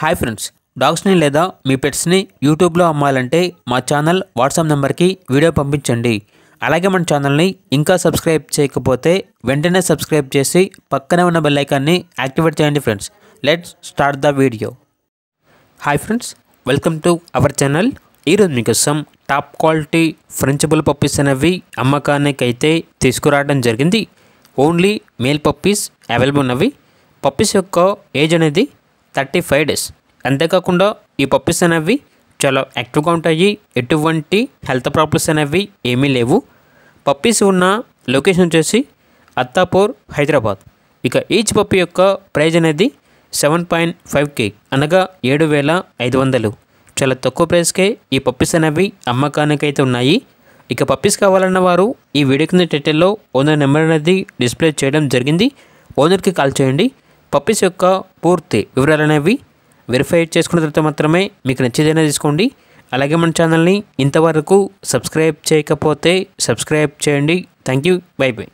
Hi friends, డాగ్స్ని లేదా మీ పెట్స్ని యూట్యూబ్లో అమ్మాలంటే మా ఛానల్ వాట్సాప్ నెంబర్కి వీడియో పంపించండి. అలాగే మన ఛానల్ని ఇంకా సబ్స్క్రైబ్ చేయకపోతే వెంటనే సబ్స్క్రైబ్ చేసి పక్కనే ఉన్న బెల్ ఐకాన్ని యాక్టివేట్ చేయండి. Friends, let's start the video. Hi friends, welcome to our channel. ఈరోజు మీకోసం top quality French bull puppies అనేవి అమ్మకానికి అయితే తీసుకురావడం జరిగింది. ఓన్లీ మేల్ పప్పీస్ అవైలబుల్ ఉన్నవి. పప్పీస్ యొక్క ఏజ్ అనేది 35 days. అంతేకాకుండా ఈ పప్పీస్ అనేవి చాలా యాక్టివ్గా ఉంటాయి. ఎటువంటి హెల్త్ ప్రాబ్లమ్స్ అనేవి ఏమీ లేవు. పప్పీస్ ఉన్న లొకేషన్ వచ్చేసి అత్తాపూర్, హైదరాబాద్. ఇక ఈచ్ పప్పీ యొక్క ప్రైజ్ అనేది 7.5K అనగా 7,500. చాలా తక్కువ ప్రైస్కే ఈ పప్పీస్ అనేవి అమ్మకానికి అయితే ఉన్నాయి. ఇక పప్పీస్ కావాలన్న వారు ఈ వీడియో కింద టైటిల్లో ఓనర్ నెంబర్ అనేది డిస్ప్లే చేయడం జరిగింది. ఓనర్కి కాల్ చేయండి. పప్పీస్ యొక్క పూర్తి వివరాలు అనేవి వెరిఫై చేసుకున్న తర్వాత మాత్రమే మీకు నచ్చేదైనా తీసుకోండి. అలాగే మన ఛానల్ని ఇంతవరకు సబ్స్క్రైబ్ చేయకపోతే సబ్స్క్రైబ్ చేయండి. Thank you. By by.